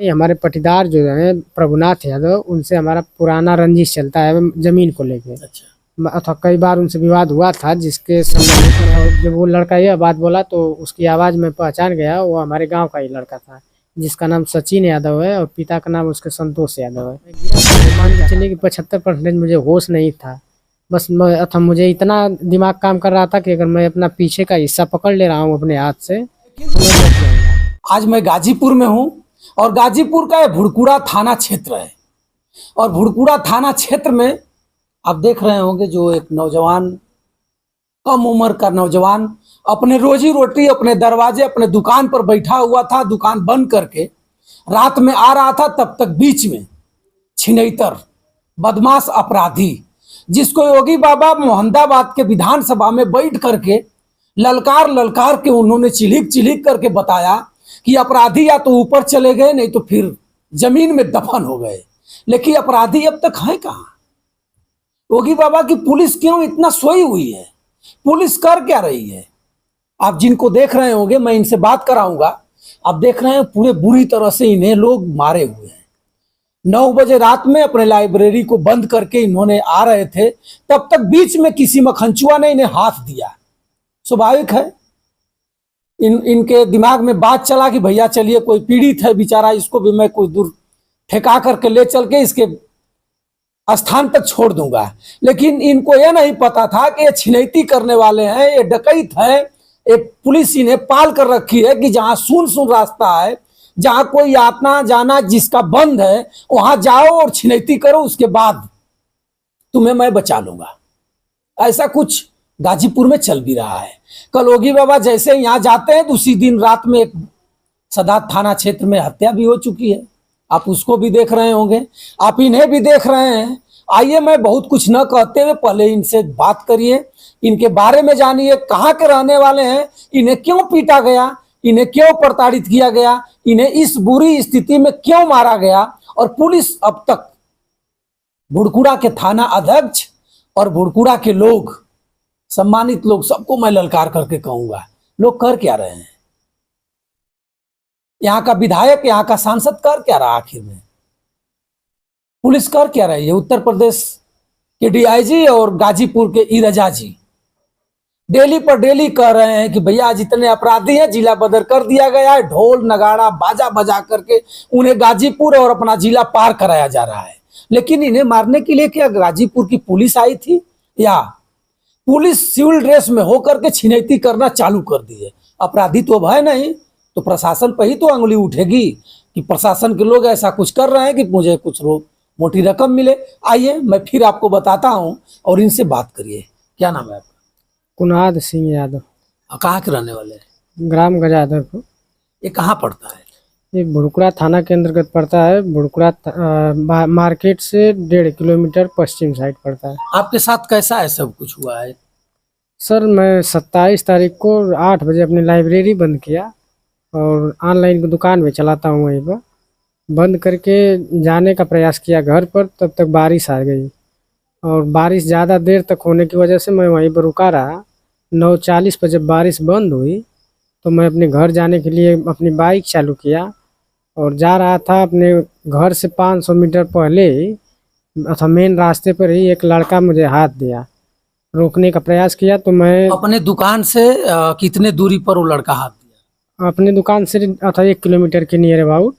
ये हमारे पटीदार जो है प्रभुनाथ यादव, उनसे हमारा पुराना रंजिश चलता है जमीन को लेके। अच्छा। अथवा कई बार उनसे विवाद हुआ था, जिसके संबंधित में जब वो लड़का यह बात बोला तो उसकी आवाज़ में पहचान गया, वो हमारे गांव का ही लड़का था, जिसका नाम सचिन यादव है और पिता का नाम उसके संतोष यादव है। मान के चलिए कि 75% मुझे होश नहीं था। बस अथा मुझे इतना दिमाग काम कर रहा था कि अगर मैं अपना पीछे का हिस्सा पकड़ ले रहा हूँ अपने हाथ से तो मैं बच जाऊंगा। आज मैं गाजीपुर में हूँ और गाजीपुर का ये भुड़कुड़ा थाना क्षेत्र है और भुड़कुड़ा थाना क्षेत्र में आप देख रहे होंगे जो एक नौजवान, कम उम्र का नौजवान अपने रोजी रोटी अपने दरवाजे अपने दुकान पर बैठा हुआ था, दुकान बंद करके रात में आ रहा था। तब तक बीच में छिनैतर बदमाश अपराधी, जिसको योगी बाबा मोहम्मदाबाद के विधानसभा में बैठ करके ललकार ललकार के उन्होंने चिल्हिक चिल्हिक करके बताया कि अपराधी या तो ऊपर चले गए नहीं तो फिर जमीन में दफन हो गए। लेकिन अपराधी अब तक है कहाँ? योगी बाबा की पुलिस क्यों इतना सोई हुई है? पुलिस कर क्या रही है? आप जिनको देख रहे होंगे, मैं इनसे बात कराऊंगा। आप देख रहे हैं पूरे बुरी तरह से इन्हें लोग मारे हुए हैं। 9 बजे रात में अपने लाइब्रेरी को बंद करके इन्होंने आ रहे थे, तब तक बीच में किसी मखंचुआ ने इन्हें हाथ दिया। स्वाभाविक है, इनके दिमाग में बात चला कि भैया चलिए कोई पीड़ित है बेचारा, इसको भी मैं कुछ दूर ठेका करके ले चल के इसके स्थान तक छोड़ दूंगा। लेकिन इनको यह नहीं पता था कि ये छिनैती करने वाले हैं, ये डकैत है। एक पुलिस इन्हें पाल कर रखी है कि जहां सुन रास्ता है, जहां कोई आना जाना जिसका बंद है, वहां जाओ और छिनैती करो, उसके बाद तुम्हें मैं बचा लूंगा। ऐसा कुछ गाजीपुर में चल भी रहा है। कल योगी बाबा जैसे यहां जाते हैं, दूसरी दिन रात में एक सदात थाना क्षेत्र में हत्या भी हो चुकी है। आप उसको भी देख रहे होंगे, आप इन्हें भी देख रहे हैं। आइए, मैं बहुत कुछ न कहते हुए पहले इनसे बात करिए, इनके बारे में जानिए, कहाँ के रहने वाले हैं, इन्हें क्यों पीटा गया, इन्हें क्यों प्रताड़ित किया गया, इन्हें इस बुरी स्थिति में क्यों मारा गया। और पुलिस अब तक, भुड़कुड़ा के थाना अध्यक्ष और भुड़कुड़ा के लोग, सम्मानित लोग, सबको मैं ललकार करके कहूंगा, लोग कर क्या रहे हैं? यहाँ का विधायक, यहाँ का सांसद कर क्या रहा? आखिर में पुलिस कर क्या रही है? उत्तर प्रदेश के डीआईजी और गाजीपुर के ईरजा जी डेली पर डेली कह रहे हैं कि भैया जितने अपराधी हैं जिला बदर कर दिया गया है। ढोल नगाड़ा बाजा बजा करके उन्हें गाजीपुर और अपना जिला पार कराया जा रहा है। लेकिन इन्हें मारने के लिए क्या गाजीपुर की पुलिस आई थी, या पुलिस सिविल ड्रेस में होकर के छिनैती करना चालू कर दी है? अपराधी तो अब है नहीं, तो प्रशासन पर ही तो अंगुली उठेगी कि प्रशासन के लोग ऐसा कुछ कर रहे हैं कि मुझे कुछ मोटी रकम मिले। आइए, मैं फिर आपको बताता हूं और इनसे बात करिए। क्या नाम है आपका? कुनाद सिंह यादव। कहाँ के रहने वाले हैं? ग्राम गजाधरपुर। ये कहाँ पड़ता है? ये भुड़कुड़ा थाना के अंतर्गत पड़ता है। भुड़कुड़ा मार्केट से 1.5 किलोमीटर पश्चिम साइड पड़ता है। आपके साथ कैसा है सब कुछ हुआ है? सर, मैं 27 तारीख को 8 बजे अपनी लाइब्रेरी बंद किया और ऑनलाइन की दुकान में चलाता हूँ, वहीं पर बंद करके जाने का प्रयास किया घर पर। तब तक बारिश आ गई और बारिश ज़्यादा देर तक होने की वजह से मैं वहीं पर रुका रहा। 9:40 पर जब बारिश बंद हुई तो मैं अपने घर जाने के लिए अपनी बाइक चालू किया और जा रहा था। अपने घर से 500 मीटर पहले ही अथा मेन रास्ते पर ही एक लड़का मुझे हाथ दिया। रोकने का प्रयास किया तो मैं अपने दुकान से कितने दूरी पर वो लड़का हाथ दिया? अपनी दुकान से अथा 1 किलोमीटर के नियर अबाउट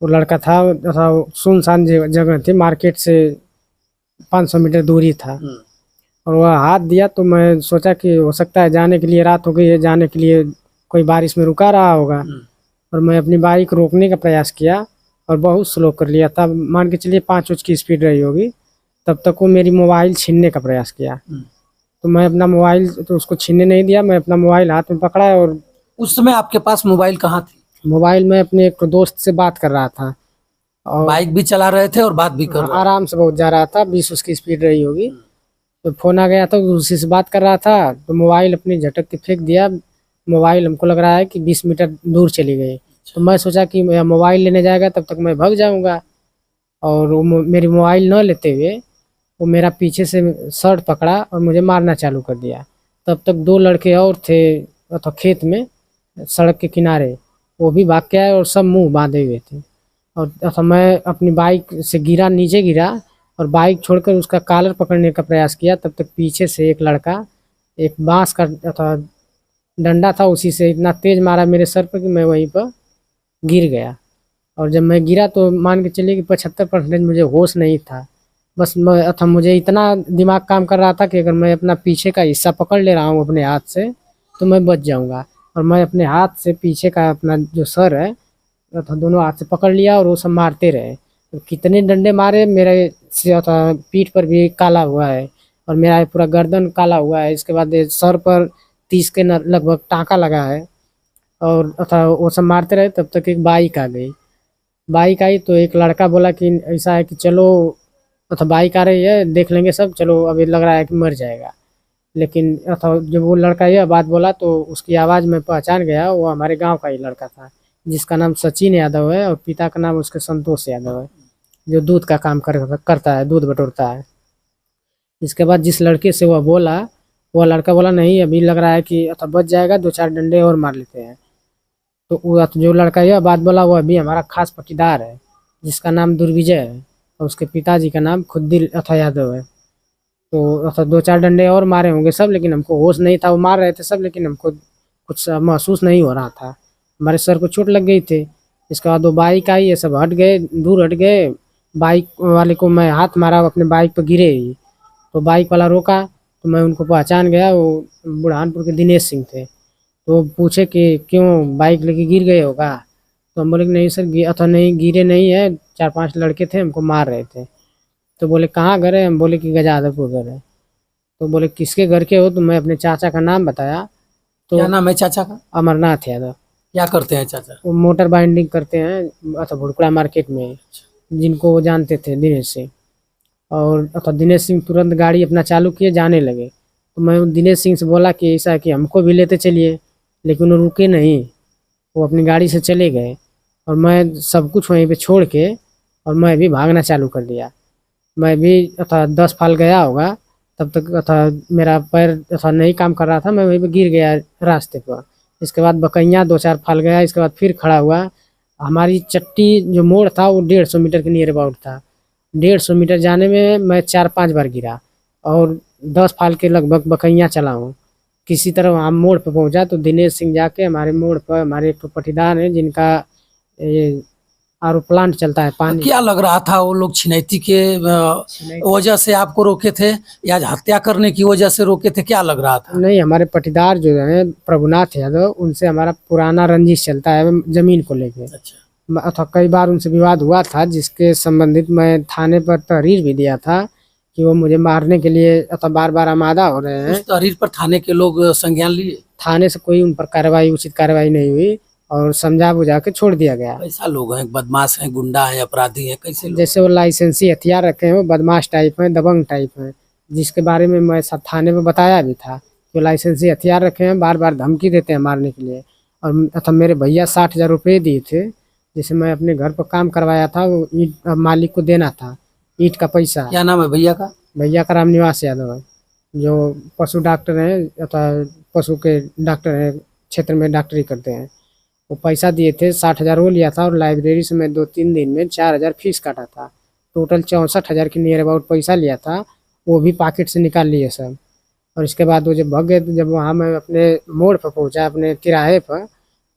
वो लड़का था। अथा सुनसान जगह थी, मार्केट से 500 मीटर दूरी था और वह हाथ दिया। तो मैं सोचा कि हो सकता है जाने के लिए, रात हो गई है, जाने के लिए कोई बारिश में रुका रहा होगा। और मैं अपनी बाइक रोकने का प्रयास किया और बहुत स्लो कर लिया था। मान के चलिए 5 की स्पीड रही होगी। तब तक वो मेरी मोबाइल छीनने का प्रयास किया। तो मैं अपना मोबाइल, तो उसको छीनने नहीं दिया, मैं अपना मोबाइल हाथ में पकड़ा। और उस समय आपके पास मोबाइल कहाँ थी? मोबाइल में अपने एक दोस्त से बात कर रहा था और बाइक भी चला रहे थे और बात भी कर रहे थे। आराम से बहुत जा रहा था, 20 उसकी स्पीड रही होगी। तो फोन आ गया था, उसी से बात कर रहा था। तो मोबाइल अपनी झटक के फेंक दिया। मोबाइल हमको लग रहा है कि 20 मीटर दूर चली गई। तो मैं सोचा कि मोबाइल लेने जाएगा तब तक मैं भाग जाऊंगा। और वो मेरी मोबाइल न लेते हुए वो मेरा पीछे से शर्ट पकड़ा और मुझे मारना चालू कर दिया। तब तक 2 लड़के और थे अथवा खेत में सड़क के किनारे, वो भी भाग के आए और सब मुंह बांधे हुए थे। और अथा मैं अपनी बाइक से नीचे गिरा और बाइक छोड़कर उसका कॉलर पकड़ने का प्रयास किया, तब तक पीछे से एक लड़का एक बांस का अथा डंडा था, उसी से इतना तेज मारा मेरे सर पर कि मैं वहीं पर गिर गया। और जब मैं गिरा तो मान के चलिए कि 75% मुझे होश नहीं था। बस मैं अथा मुझे इतना दिमाग काम कर रहा था कि अगर मैं अपना पीछे का हिस्सा पकड़ ले रहा हूँ अपने हाथ से तो मैं बच जाऊंगा। और मैं अपने हाथ से पीछे का अपना जो सर है अथा दोनों हाथ से पकड़ लिया और वो सब मारते रहे। तो कितने डंडे मारे, मेरे से अथा पीठ पर भी काला हुआ है और मेरा पूरा गर्दन काला हुआ है। इसके बाद ये सर पर 30 के लगभग टाँका लगा है। और अथा वो सब मारते रहे, तब तक एक बाइक आ गई। बाइक आई तो एक लड़का बोला कि ऐसा है कि चलो, अथा बाइक आ रही है देख लेंगे सब, चलो अभी लग रहा है कि मर जाएगा। लेकिन अथा जब वो लड़का यह बात बोला तो उसकी आवाज़ में पहचान गया, वो हमारे गांव का ही लड़का था जिसका नाम सचिन यादव है और पिता का नाम उसके संतोष यादव है, जो दूध का काम करता है, दूध बटोरता है। इसके बाद जिस लड़के से वह बोला, वह लड़का बोला नहीं अभी लग रहा है कि अथा बच जाएगा, 2-4 डंडे और मार लेते हैं। तो वो जो लड़का यह बात बोला वो अभी हमारा खास पटीदार है जिसका नाम दुर्विजय है और उसके पिताजी का नाम खुद्दिल अथा यादव है। तो अथा 2-4 डंडे और मारे होंगे सब, लेकिन हमको होश नहीं था। वो मार रहे थे सब लेकिन हमको कुछ महसूस नहीं हो रहा था, हमारे सर को चोट लग गई थी। इसके बाद वो बाइक आई, ये सब हट गए, दूर हट गए। बाइक वाले को मैं हाथ मारा, अपने बाइक पर गिरे ही तो बाइक वाला रोका तो मैं उनको पहचान गया, वो बुरहानपुर के दिनेश सिंह थे। तो पूछे कि क्यों बाइक लेके गिर गए होगा, तो हम बोले कि नहीं सर अथा नहीं गिरे नहीं है, 4-5 लड़के थे हमको मार रहे थे। तो बोले कहाँ घर है, हम बोले कि गजादपुर घर है। तो बोले किसके घर के हो, तो मैं अपने चाचा का नाम बताया। तो क्या नाम है चाचा का? अमरनाथ यादव। क्या करते हैं चाचा? वो मोटर बाइंडिंग करते हैं अथा भुड़कुड़ा मार्केट में, जिनको वो जानते थे दिनेश सिंह। और अथा दिनेश सिंह तुरंत गाड़ी अपना चालू किए, जाने लगे। तो मैं दिनेश सिंह से बोला कि ऐसा है कि हमको भी लेते चलिए, लेकिन वो रुके नहीं, वो अपनी गाड़ी से चले गए। और मैं सब कुछ वहीं पे छोड़ के और मैं भी भागना चालू कर दिया। मैं भी अथा 10 फाल गया होगा, तब तक अथा मेरा पैर अथा नहीं काम कर रहा था, मैं वहीं पे गिर गया रास्ते पर। इसके बाद बकैया 2-4 फाल गया, इसके बाद फिर खड़ा हुआ। हमारी चट्टी जो मोड़ था वो 150 मीटर के नियर अबाउट था। 150 मीटर जाने में मैं 4-5 बार गिरा और 10 फाल के लगभग बकैया चला हूँ। किसी तरह वहाँ मोड़ पर पहुँचा तो दिनेश सिंह जाके हमारे मोड़ पर, हमारे एक तो पटीदार है जिनका ये आर प्लांट चलता है पानी। क्या लग रहा था, वो लोग छिनैती के वजह से आपको रोके थे या हत्या करने की वजह से रोके थे, क्या लग रहा था? नहीं, हमारे पटीदार जो है प्रभुनाथ यादव, उनसे हमारा पुराना रंजिश चलता है जमीन को लेके। अच्छा। अथवा कई बार उनसे विवाद हुआ था, जिसके संबंधित मैं थाने पर तहरीर भी दिया था कि वो मुझे मारने के लिए अथवा बार बार आमादा हो रहे हैं। उस तहरीर पर थाने के लोग संज्ञान लिए? थाने से कोई उन पर कार्रवाई, उचित कार्रवाई नहीं हुई और समझा बुझा के छोड़ दिया गया। कैसा लोग हैं, बदमाश हैं, गुंडा हैं, अपराधी हैं, कैसे लोग? जैसे वो लाइसेंसी हथियार रखे हैं, वो बदमाश टाइप हैं, दबंग टाइप हैं, जिसके बारे में मैं सब थाने में बताया भी था। जो लाइसेंसी हथियार रखे हैं, बार बार धमकी देते हैं मारने के लिए। और अथवा मेरे भैया 60,000 रुपये दिए थे, जिसे मैं अपने घर पर काम करवाया था, वो ईंट मालिक को देना था, ईंट का पैसा। क्या नाम है भैया का? भैया का रामनिवास यादव है, जो पशु डॉक्टर हैं अथवा पशु के डॉक्टर हैं, क्षेत्र में डॉक्टरी करते हैं। वो पैसा दिए थे, 60,000 वो लिया था और लाइब्रेरी से मैं 2-3 दिन में 4,000 फीस काटा था। टोटल 64,000 के नियर अबाउट पैसा लिया था, वो भी पॉकेट से निकाल लिए सब। और इसके बाद वो जब भग गए तो जब वहाँ मैं अपने मोड़ पर पहुँचा, अपने तिराहे पर,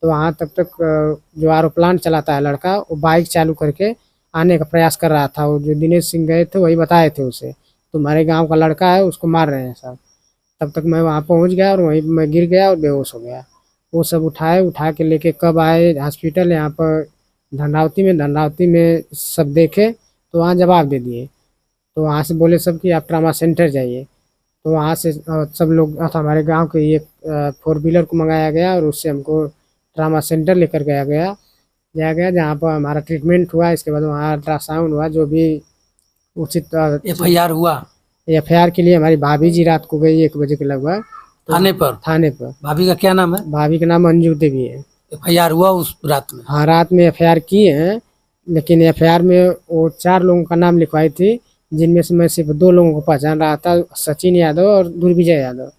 तो वहाँ तब तक जो आर प्लांट चलाता है लड़का, वो बाइक चालू करके आने का प्रयास कर रहा था। वो जो दिनेश सिंह गए थे वही बताए थे उसे, तुम्हारे गाँव का लड़का है, उसको मार रहे हैं सब। तब तक मैं वहाँ पहुँच गया और वहीं मैं गिर गया और बेहोश हो गया। वो सब उठा के लेके कब आए हॉस्पिटल यहाँ पर धनरावती में सब देखे तो वहाँ जवाब दे दिए। तो वहाँ से बोले सब कि आप ट्रामा सेंटर जाइए। तो वहाँ से सब लोग हमारे गांव के एक 4 व्हीलर को मंगाया गया और उससे हमको ट्रामा सेंटर लेकर जाया गया, जहाँ पर हमारा ट्रीटमेंट हुआ। इसके बाद वहाँ अल्ट्रासाउंड हुआ, जो भी उचित FIR हुआ? FIR के लिए हमारी भाभी जी रात को गई 1 बजे के लगभग थाने पर। भाभी का क्या नाम है? भाभी का नाम अंजू देवी है। FIR हुआ उस रात में? हाँ, रात में FIR किए हैं, लेकिन FIR में वो 4 लोगों का नाम लिखवाई थी, जिनमें से मैं सिर्फ 2 लोगों को पहचान रहा था, सचिन यादव और दुर्विजय यादव,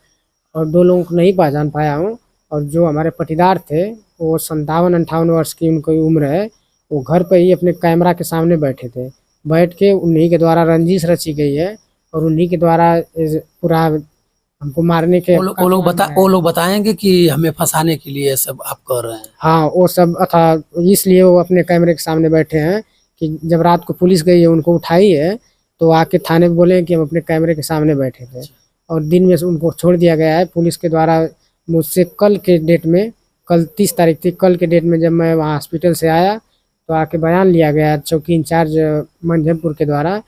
और 2 लोगों को नहीं पहचान पाया हूँ। और जो हमारे पटीदार थे वो 57-58 वर्ष की उनकी उम्र है वो घर पे ही अपने कैमरा के सामने बैठे थे। बैठ के उन्हीं के द्वारा रंजिश रची गई है और उन्हीं के द्वारा पूरा हमको मारने के वो लोग बताएंगे कि हमें फंसाने के लिए सब आप कर रहे हैं। हाँ, वो सब था, इसलिए वो अपने कैमरे के सामने बैठे हैं कि जब रात को पुलिस गई है उनको उठाई है तो आके थाने में बोले कि हम अपने कैमरे के सामने बैठे थे और दिन में उनको छोड़ दिया गया है पुलिस के द्वारा। मुझसे कल के डेट में, कल 30 तारीख थी, कल के डेट में जब मैं वहाँ हॉस्पिटल से आया तो आके बयान लिया गया चौकी इंचार्ज मंझनपुर के द्वारा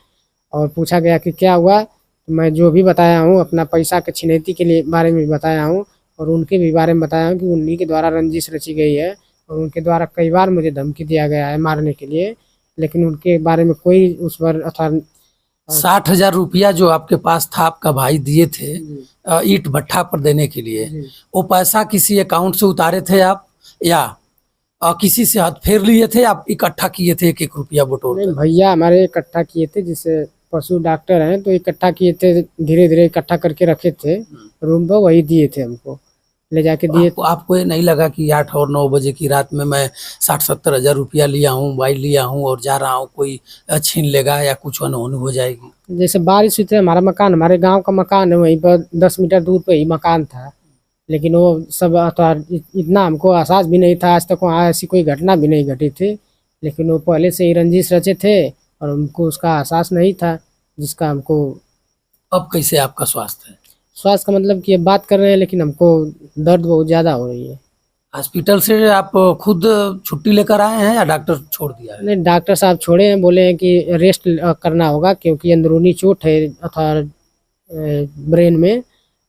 और पूछा गया कि क्या हुआ। तो मैं जो भी बताया हूँ अपना पैसा के छिनैती के लिए बारे में बताया हूँ और उनके भी बारे में बताया हूँ कि उन्हीं के द्वारा रंजिश रची गई है और उनके द्वारा कई बार मुझे धमकी दिया गया है मारने के लिए, लेकिन उनके बारे में कोई उस पर 60,000 रुपया जो आपके पास था, आपका भाई दिए थे ईंट भट्ठा पर देने के लिए, वो पैसा किसी अकाउंट से उतारे थे आप या किसी से हाथ फेर लिए थे, आप इकट्ठा किए थे 1-1 रुपया बटोर? नहीं भैया, हमारे इकट्ठा किए थे, जिससे पशु डॉक्टर हैं तो इकट्ठा किए थे, धीरे धीरे इकट्ठा करके रखे थे रूम पर, वही दिए थे हमको, ले जाके दिए। आपको ये नहीं लगा कि 8 और 9 बजे की रात में मैं 60-70 हजार रुपया लिया हूँ, मोबाइल लिया हूँ और जा रहा हूँ, कोई छीन लेगा या कुछ अनहोनी हो जाएगी? जैसे बारिश हुई थी, हमारा मकान, हमारे गांव का मकान है, वहीं पर 10 मीटर दूर पे ही मकान था, लेकिन वो सब इतना हमको एहसास भी नहीं था, आज तक वहाँ ऐसी कोई घटना भी नहीं घटी थी, लेकिन वो पहले से ही रंजिश रचे थे और उनको उसका एहसास नहीं था जिसका हमको। अब कैसे आपका स्वास्थ्य है? स्वास्थ्य का मतलब कि अब बात कर रहे हैं, लेकिन हमको दर्द बहुत ज़्यादा हो रही है। हॉस्पिटल से आप खुद छुट्टी लेकर आए हैं या डॉक्टर छोड़ दिया है? नहीं, डॉक्टर साहब छोड़े हैं, बोले हैं कि रेस्ट करना होगा क्योंकि अंदरूनी चोट है अथवा ब्रेन में,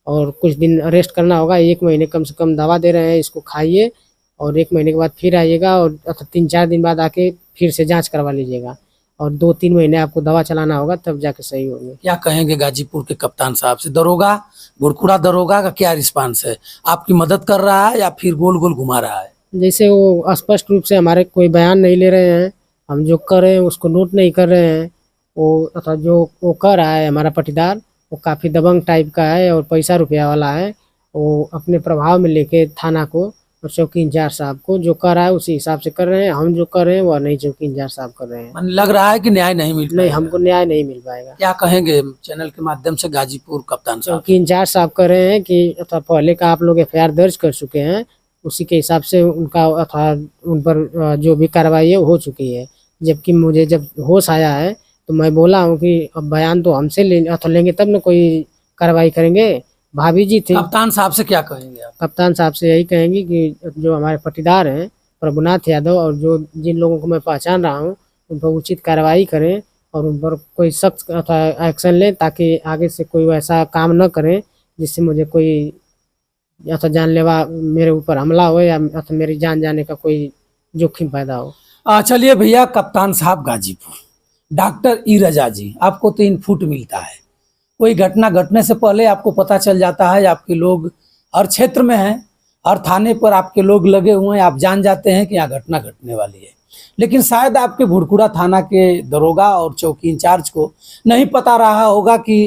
और कुछ दिन रेस्ट करना होगा, 1 महीने कम से कम दवा दे रहे हैं, इसको खाइए और 1 महीने के बाद फिर आइएगा और 3-4 दिन बाद आके फिर से जांच करवा लीजिएगा और 2-3 महीने आपको दवा चलाना होगा, तब जाके सही होंगे। क्या कहेंगे गाजीपुर के कप्तान साहब से? दरोगा, भुड़कुड़ा दरोगा का क्या रिस्पांस है? आपकी मदद कर रहा है या फिर गोल गोल घुमा रहा है? जैसे वो स्पष्ट रूप से हमारे कोई बयान नहीं ले रहे हैं, हम जो कर रहे हैं उसको नोट नहीं कर रहे हैं, वो अथवा जो वो कर रहा है हमारा पटीदार, वो काफ़ी दबंग टाइप का है और पैसा रुपया वाला है, वो अपने प्रभाव में लेके थाना को और चौकी इंचार्ज साहब को जो कर रहा है उसी हिसाब से कर रहे हैं, हम जो कर रहे हैं वह नहीं चौकी इंचार्ज साहब कर रहे हैं। मन लग रहा है कि न्याय नहीं मिल नहीं, हमको न्याय नहीं मिल पाएगा। क्या कहेंगे चैनल के माध्यम से गाजीपुर कप्तान साहब? चौकी इंचार्ज साहब कह रहे हैं कि अथवा पहले का आप लोग FIR दर्ज कर चुके हैं, उसी के हिसाब से उनका अथवा उन पर जो भी कार्रवाई है हो चुकी है, जबकि मुझे जब होश आया है तो मैं बोला हूँ कि अब बयान तो हमसे लेंगे तब न कोई कार्रवाई करेंगे। भाभी जी थी। कप्तान साहब से क्या कहेंगे आप? कप्तान साहब से यही कहेंगे कि जो हमारे पटीदार हैं प्रभुनाथ यादव और जो जिन लोगों को मैं पहचान रहा हूँ उन पर उचित कार्रवाई करें और उन पर कोई सख्त अथवा एक्शन लें, ताकि आगे से कोई वैसा काम न करें जिससे मुझे कोई अथवा जानलेवा मेरे ऊपर हमला हो या अथवा मेरी जान जाने का कोई जोखिम पैदा हो। चलिए भैया, कप्तान साहब गाजीपुर, डॉक्टर ई रजा जी, आपको 3 फुट मिलता है। कोई घटना घटने से पहले आपको पता चल जाता है, आपके लोग हर क्षेत्र में हैं, हर थाने पर आपके लोग लगे हुए हैं, आप जान जाते हैं कि यहाँ घटना घटने वाली है, लेकिन शायद आपके भुड़कुड़ा थाना के दरोगा और चौकी इंचार्ज को नहीं पता रहा होगा कि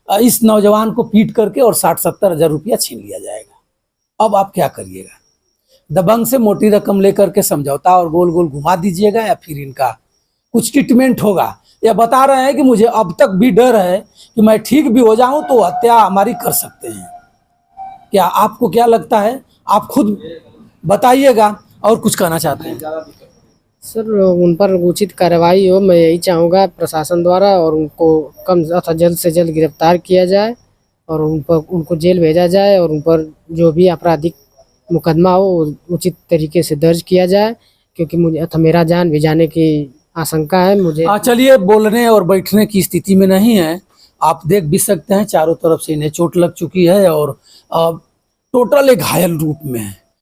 इस नौजवान को पीट करके और 60-70 हजार रुपया छीन लिया जाएगा। अब आप क्या करिएगा? दबंग से मोटी रकम लेकर के समझौता और गोल गोल घुमा दीजिएगा या फिर इनका कुछ ट्रीटमेंट होगा? या बता रहे हैं कि मुझे अब तक भी डर है कि मैं ठीक भी हो जाऊं तो हत्या हमारी कर सकते हैं। क्या आपको क्या लगता है? आप खुद बताइएगा। और कुछ कहना चाहते हैं? सर, उन पर उचित कार्रवाई हो, मैं यही चाहूँगा प्रशासन द्वारा, और उनको कम अथवा जल्द से जल्द गिरफ्तार किया जाए और उनको जेल भेजा जाए और उन पर जो भी आपराधिक मुकदमा हो उचित तरीके से दर्ज किया जाए, क्योंकि मुझे अथवा मेरा जान भी जाने की आशंका है मुझे। चलिए, बोलने और बैठने की स्थिति में नहीं है, आप देख भी सकते हैं चारों तरफ से इन्हें चोट लग चुकी है और टोटल एक घायल रूप में है।